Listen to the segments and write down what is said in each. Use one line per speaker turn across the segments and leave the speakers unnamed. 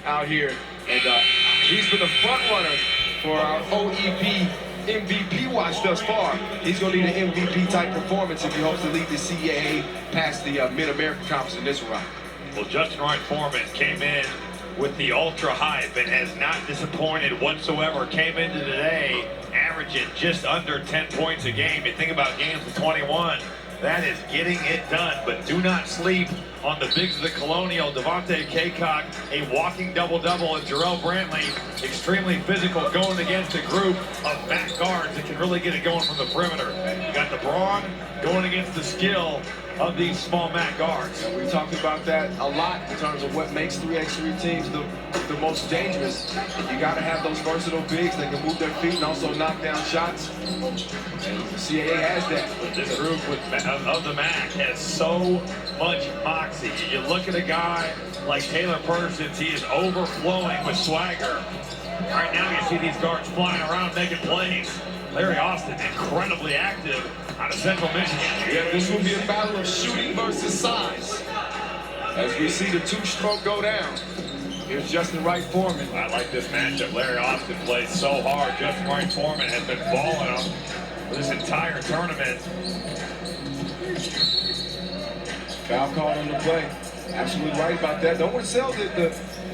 out here. And he's been the front runner for our OEP MVP watch thus far. He's going to need an MVP type performance if he hopes to lead the CAA past the Mid-American Conference in this round.
Well, Justin Wright Foreman came in with the ultra hype and has not disappointed whatsoever. Came into today averaging just under 10 points a game. You think about games with 21. That is getting it done, but do not sleep on the bigs of the Colonial. Devontae Caycock, a walking double-double, and Jarrell Brantley, extremely physical, going against a group of back guards that can really get it going from the perimeter. You got the brawn going against the skill of these small MAC guards.
Yeah, we talked about that a lot in terms of what makes 3x3 teams the most dangerous. You got to have those versatile bigs that can move their feet and also knock down shots. And the CAA has that.
But this group of the MAC has so much moxie. You look at a guy like Taylor Persons, he is overflowing with swagger. Right now you see these guards flying around making plays. Larry Austin, incredibly active out of Central Michigan.
Yeah, this will be a battle of shooting versus size. As we see the two-stroke go down. Here's Justin Wright Foreman.
I like this matchup. Larry Austin plays so hard. Justin Wright Foreman has been balling on this entire tournament.
Foul called on the play. Absolutely right about that. No one sells it.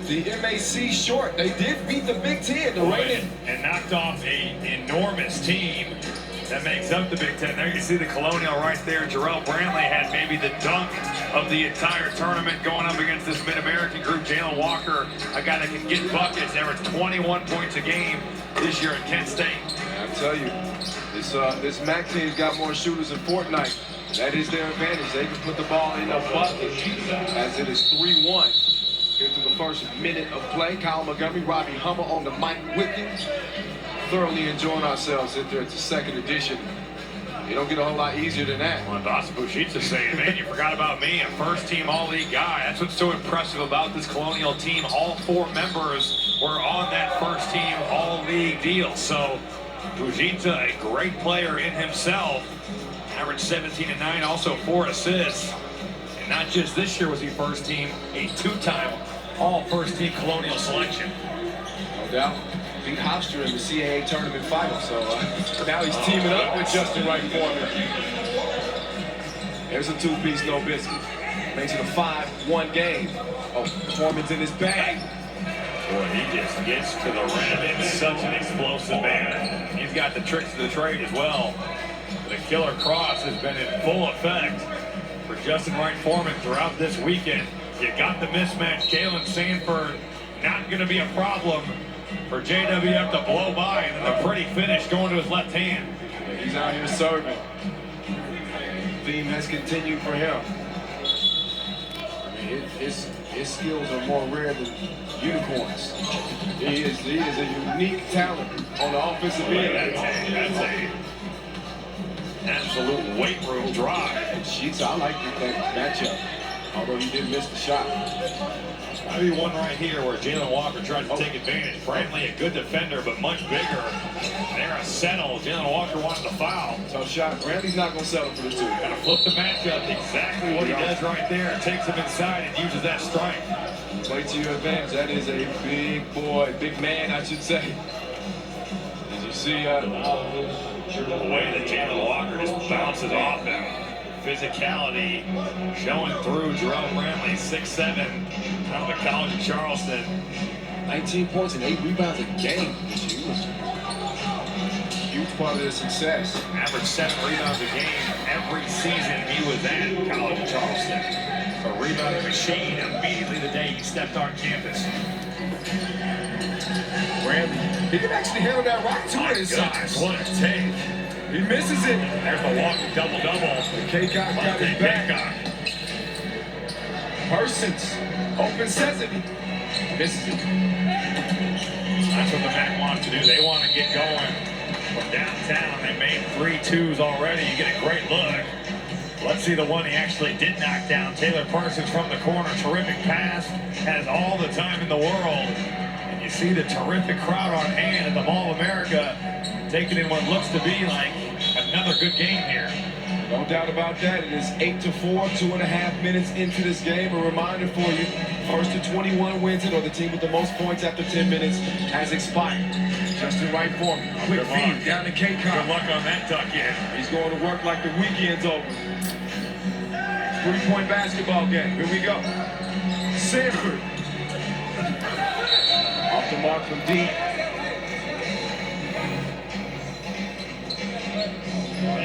The MAC short. They did beat the Big Ten, the reigning.
And knocked off an enormous team that makes up the Big Ten. There you see the Colonial right there. Jarrell Brantley had maybe the dunk of the entire tournament going up against this Mid-American group. Jalen Walker, a guy that can get buckets, averaged 21 points a game this year at Kent State.
I tell you, this MAC team's got more shooters than Fortnite. That is their advantage. They can put the ball in a bucket as it is 3-1. Here through the first minute of play. Kyle Montgomery, Robbie Hummer on the mic with you. Thoroughly enjoying ourselves in there at the second edition. You don't get a whole lot easier than that.
Well, Dawson Bushitza saying, man, you forgot about me, a first-team All-League guy. That's what's so impressive about this Colonial team. All 4 members were on that first-team All-League deal. So Bushitza, a great player in himself, averaged 17 and 9, also 4 assists. And not just this year was he first-team, a 2-time all first-team Colonial selection.
No doubt. Beat Hofstra in the CAA tournament final, so now he's teaming up with Justin Wright Foreman. There's a 2-piece, no biscuit. Makes it a 5-1 game. Oh, Foreman's in his bag.
Boy, he just gets to the rim in such an explosive manner. He's got the tricks of the trade as well. The killer cross has been in full effect for Justin Wright Foreman throughout this weekend. You got the mismatch. Kalen Sanford not going to be a problem for JWF to blow by, and then the pretty finish going to his left hand.
He's out here serving. The theme has continued for him. I mean, his skills are more rare than unicorns. He is a unique talent on the offensive end.
That's an absolute weight room drive.
Sheets, I like that matchup, although he did miss the shot.
Maybe one right here where Jalen Walker tried to take advantage. Brantley, a good defender, but much bigger. There a settle. Jalen Walker wanted to foul.
Tough shot. Brantley's not going to settle for the 2.
Got to flip the matchup. Exactly what he does right there. Takes him inside and uses that strike.
Play to your advantage. That is a big boy, big man, I should say. As you see,
the way that Jalen Walker just bounces off him. Physicality showing through Jarrell Brantley, 6'7", out of the College of Charleston.
19 points and 8 rebounds a game this year. Huge part of their success.
Averaged 7 rebounds a game every season he was at College of Charleston. A rebounding machine immediately the day he stepped on campus.
Brantley, he can actually handle that rock too at his size.
What a take.
He misses it.
There's the walking double-double.
Caycock got his back. Persons, open sesame. Misses it.
That's what the MAC wants to do. They want to get going from downtown. They made 3 twos already. You get a great look. Let's see the one he actually did knock down. Taylor Persons from the corner. Terrific pass. Has all the time in the world. And you see the terrific crowd on hand at the Mall of America, taking in what looks to be like another good game here.
No doubt about that. It is 8-4, 2.5 minutes into this game. A reminder for you, first to 21 wins it, or the team with the most points after 10 minutes has expired. Justin Wright for me. Quick feed down to K-Con.
Good luck on that duck in.
He's going to work like the weekend's over. 3-point basketball game. Here we go. Sanford. Off the mark from deep.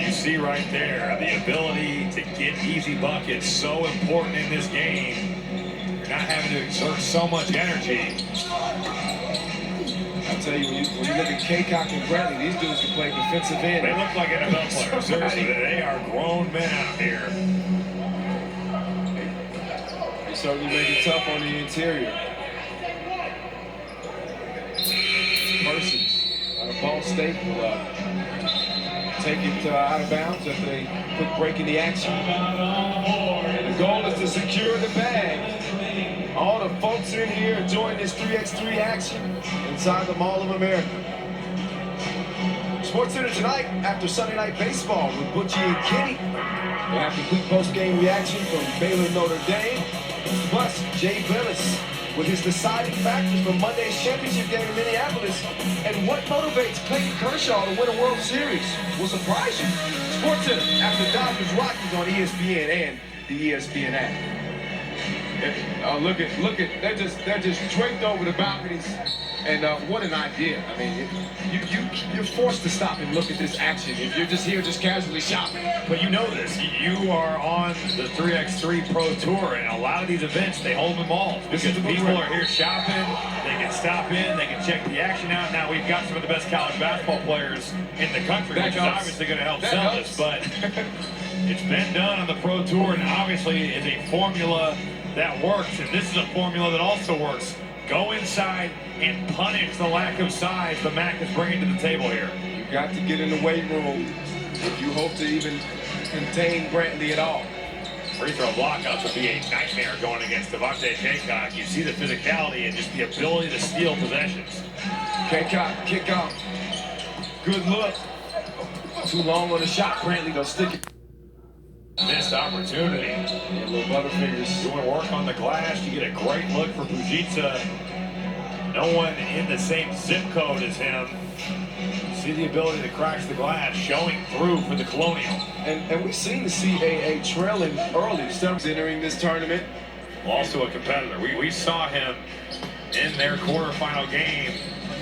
You see right there, the ability to get easy buckets, so important in this game. You're not having to exert so much energy.
I'll tell you, when you look at Kaycock and Bradley, these dudes can play defensive end.
They look like NFL players. Seriously, they are grown men out here.
They certainly make it tough on the interior. Persons out of Ball State will take it out of bounds after they quick break in the action. The goal is to secure the bag. All the folks in here enjoying this 3x3 action inside the Mall of America. SportsCenter tonight after Sunday Night Baseball with Butchie and Kenny. We'll have complete post-game reaction from Baylor Notre Dame. Plus, Jay Billis with his deciding factors from Monday's championship game in Minneapolis and what motivates Clayton Kershaw to win a World Series will surprise you. SportsCenter after Dodgers Rockies on ESPN and the ESPN app. Look at they're just draped over the balconies, and what an idea! I mean, you're forced to stop and look at this action if you're just here just casually shopping.
But you know this. You are on the 3x3 Pro Tour, and a lot of these events, they hold them all. Because people are here shopping, they can stop in, they can check the action out. Now, we've got some of the best college basketball players in the country, which is obviously going to help sell this, but it's been done on the Pro Tour, and obviously is a formula that works, and this is a formula that also works. Go inside and punish the lack of size the MAC is bringing to the table here.
You've got to get in the weight room if you hope to even contain Brantley at all.
Free throw blockouts would be a nightmare going against Devontae Kaycock. You see the physicality and just the ability to steal possessions.
Kaycock, kick out. Good look. Too long on the shot. Brantley, they'll stick it.
Missed opportunity.
A little Butterfingers.
Doing work on the glass. You get a great look for Pujica. No one in the same zip code as him. See the ability to crack the glass showing through for the Colonial.
And we've seen the CAA trailing early. Stubbs entering this tournament.
Also a competitor. We saw him in their quarterfinal game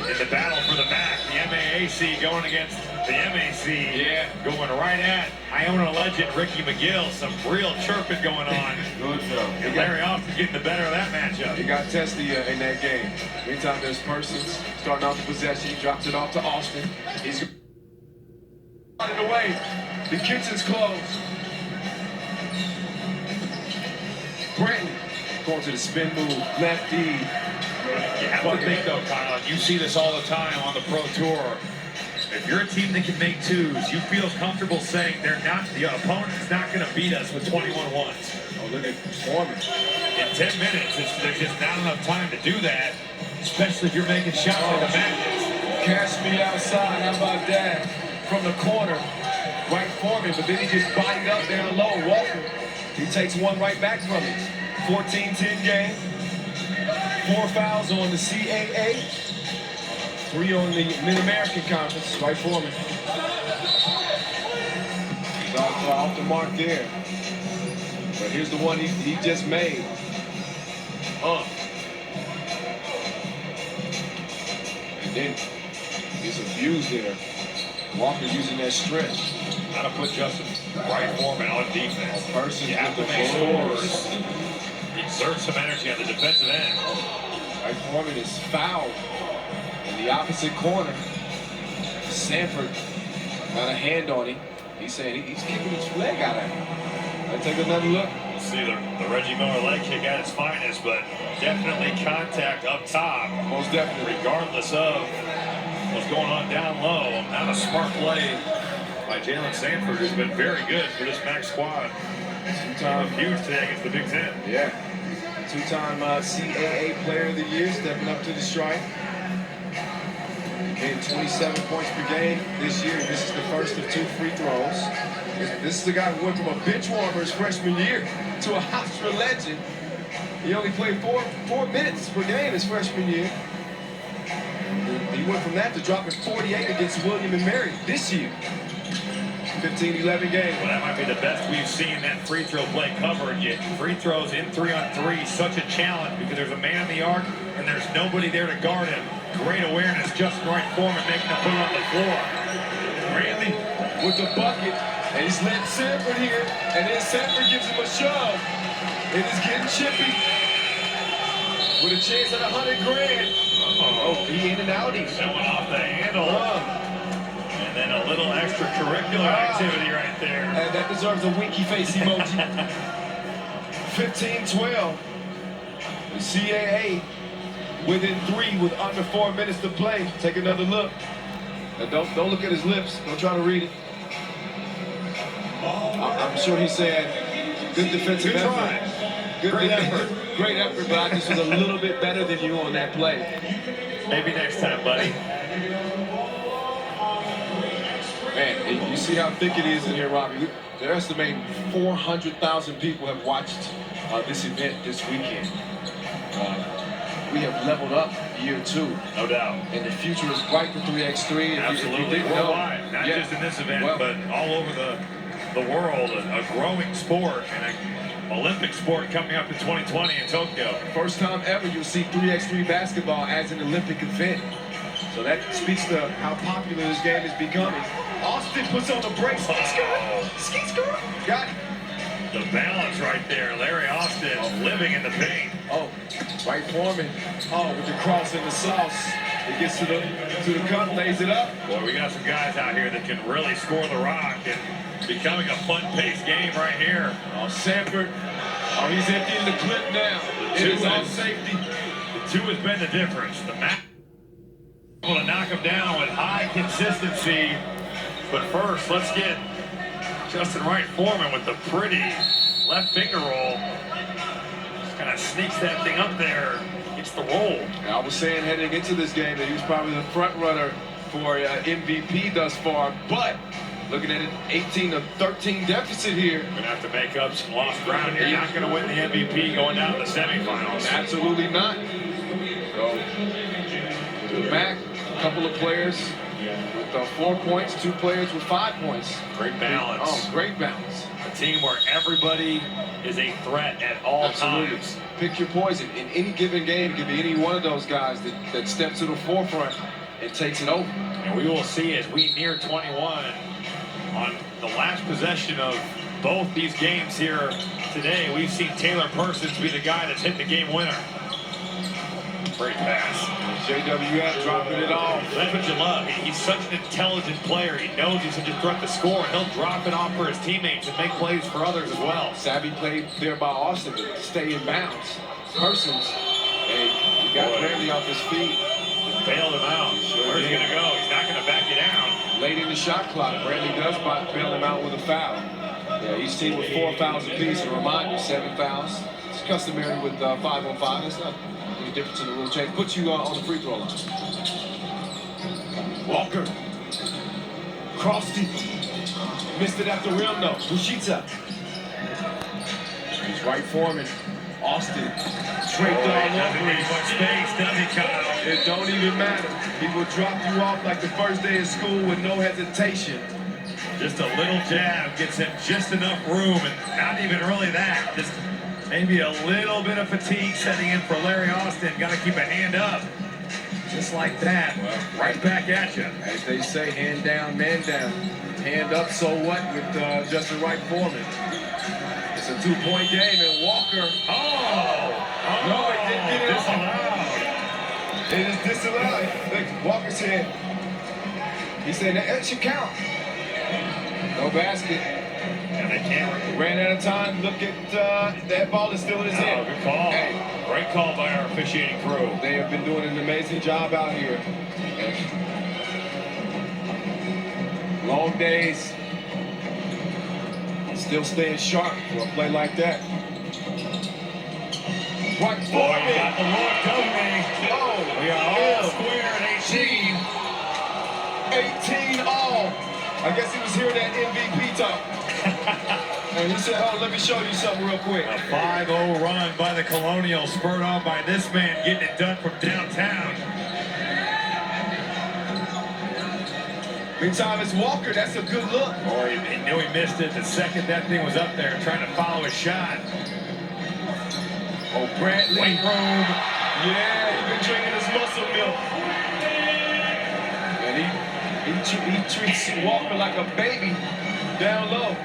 in the battle for the MAC. The MAAC going against the MAC.
Yeah.
Going right at Iona legend Ricky McGill. Some real chirping going on.
Good though.
And Larry Austin getting the better of that matchup.
He got testy in that game. Anytime there's Persons starting off the possession, he drops it off to Austin. He's out of the way. The kitchen's closed. Brantley going to the spin move. Lefty.
You have to think though, Kyle, and you see this all the time on the Pro Tour. If you're a team that can make twos, you feel comfortable saying the opponent's not going to beat us with 21 ones.
Oh, look at Foreman.
In 10 minutes, there's just not enough time to do that, especially if you're making shots like the Magnets.
Cash me outside, how about that? From the corner, right Foreman, but then he just bodied up down low. Walker, he takes one right back from it. 14-10 game. 4 fouls on the CAA. 3 on the Mid-American Conference, right Foreman. He's off the mark there. But here's the one he just made. And then there's a views there. Walker using that stretch.
How to put Justin Wright Foreman on defense.
Persons
You have to
with the
make
floors.
scores. Exert some energy on the defensive end.
Wright Foreman is fouled in the opposite corner. Sanford got a hand on him. He's saying he's kicking his leg out at him. Let's take another look.
See the Reggie Miller leg kick at its finest, but definitely contact up top.
Most definitely.
Regardless of what's going on down low. Not a smart play by Jalen Sanford, who's been very good for this MAC squad.
Two-time
Huge today against the Big Ten.
Yeah. Two-time CAA Player of the Year, stepping up to the strike. Getting 27 points per game this year. This is the first of 2 free throws. This is the guy who went from a bench warmer his freshman year to a Hofstra legend. He only played four minutes per game his freshman year. He went from that to dropping 48 against William and Mary this year. 15-11 game.
Well, that might be the best we've seen that free throw play covered yet. Free throws in 3-on-3, such a challenge because there's a man in the arc and there's nobody there to guard him. Great awareness, Justin Wright Foreman making a put on the floor.
Randy with the bucket, and he's letting Sanford here, and then Sanford gives him a shove. It is getting chippy. With a chance at $100 grand. Oh, he in and out. He's
Showing off the handle. And then a little extracurricular activity right there.
And that deserves a winky face emoji. 15-12. The CAA within 3 with under 4 minutes to play. Take another look. And don't look at his lips. Don't try to read it. I'm sure he said, good defensive effort.
Try.
Great effort. Great effort, but I just was a little bit better than you on that play.
Maybe next time, buddy.
Man, you see how thick it is in here, Robbie. They're estimating 400,000 people have watched this event this weekend. We have leveled up year 2.
No doubt.
And the future is bright for 3x3.
Absolutely. Worldwide. Not just in this event, but all over the world. A growing sport and an Olympic sport coming up in 2020 in Tokyo.
First time ever you'll see 3x3 basketball as an Olympic event. So that speaks to how popular this game is becoming. Austin puts on the brakes. Ski skirt. Got it.
The balance right there. Larry Austin living in the paint.
Oh, Wright Foreman. Oh, with the cross and the sauce. It gets to the cup, lays it up.
Boy, we got some guys out here that can really score the rock and becoming a fun-paced game right here.
Oh, Sanford. Oh, he's emptying the clip now. It is on safety.
The 2 has been the difference. The match able to knock him down with high consistency. But first, let's get Justin Wright Foreman with the pretty left finger roll. Just kind of sneaks that thing up there. Gets the roll.
I was saying heading into this game that he was probably the front runner for MVP thus far, but looking at an 18-13 deficit here.
We're gonna have to make up some lost ground here. You're not gonna win the MVP going down to the semifinals.
Absolutely not. So, to the back, a couple of players with 4 points, 2 players with 5 points.
Great balance.
Oh, great balance.
A team where everybody is a threat at all times.
Pick your poison. In any given game, it could be any one of those guys that steps to the forefront and takes it over.
And we will see as we near 21 on the last possession of both these games here today. We've seen Taylor Persons be the guy that's hit the game winner. Great pass.
JWF dropping it off.
That's what you love. He's such an intelligent player. He knows he's such a threat to score, and he'll drop it off for his teammates and make plays for others as well.
Savvy play there by Austin to stay in bounds. Persons, hey, he got Brantley off his feet.
Bailed him out. Where's he going to go? He's not going to back it down.
Late in the shot clock, Brantley does bail him out with a foul. Yeah, each team with 4 fouls apiece. And a reminder, 7 fouls. It's customary with 5-on-5. It's not any difference in the rule change. Puts you on the free throw line. Walker. Crossed it. Missed it at the rim though. Bushita. He's Wright Foreman. Austin. Draped all over him.
Space, does he, Kyle?
It don't even matter. He will drop you off like the first day of school with no hesitation.
Just a little jab gets him just enough room, and not even really that. Just maybe a little bit of fatigue setting in for Larry Austin. Got to keep a hand up. Just like that. Well, right back at you.
As they say, hand down, man down. Hand up, so what, with Justin Wright Foreman. It's a 2-point game, and Walker. No, it didn't get it
disallowed.
It is disallowed. Look, Walker said, he said, that should count. No basket.
And they can't.
Ran out of time. Look at that ball is still in his hand.
Good call.
Hey.
Great call by our officiating crew.
They have been doing an amazing job out here. Long days. Still staying sharp for a play like that. Right
Boy, you got the Lord Company.
Oh,
We are all square at 18.
18 all. I guess he was hearing that MVP talk. And he said, oh, let me show you something real quick.
A 5-0 run by the Colonials, spurred on by this man getting it done from downtown.
Meantime, it's Walker. That's a good look.
Oh, he knew he missed it the second that thing was up there, trying to follow his shot.
Oh, Bradley.
Weight room.
Yeah, he's been drinking his muscle milk. And he treats Walker like a baby down low.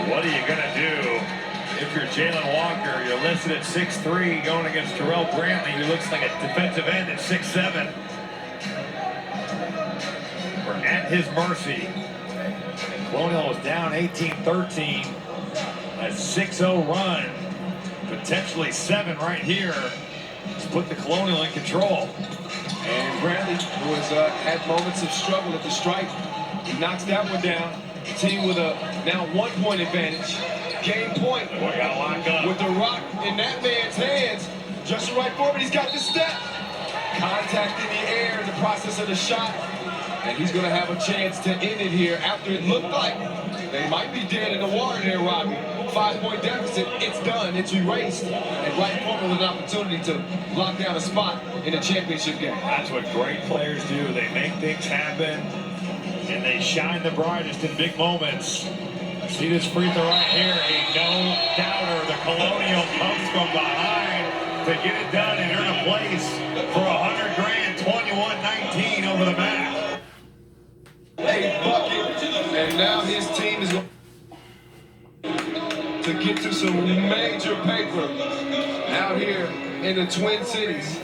What are you going to do if you're Jalen Walker? You're listed at 6'3", going against Terrell Brantley, who looks like a defensive end at 6'7". We're at his mercy. Colonial is down 18-13. A 6-0 run. Potentially 7 right here. Let's put the Colonial in control.
And Bradley, who has had moments of struggle at the stripe, he knocks that one down. Team with a now 1-point advantage. Game point.
We got to lock up.
With the rock in that man's hands. Just right forward, he's got the step. Contact in the air in the process of the shot. And he's going to have a chance to end it here after it looked like they might be dead in the water there, Robbie. 5-point deficit, it's done, it's erased. And Wright Foreman with an opportunity to lock down a spot in a championship game.
That's what great players do. They make things happen, and they shine the brightest in big moments. See this free throw right here, a no-doubter. The Colonial comes from behind to get it done and earn a place for $100 grand, 21-19 over the Mac.
A bucket, and now his team is going to get to some major paper out here in the Twin Cities.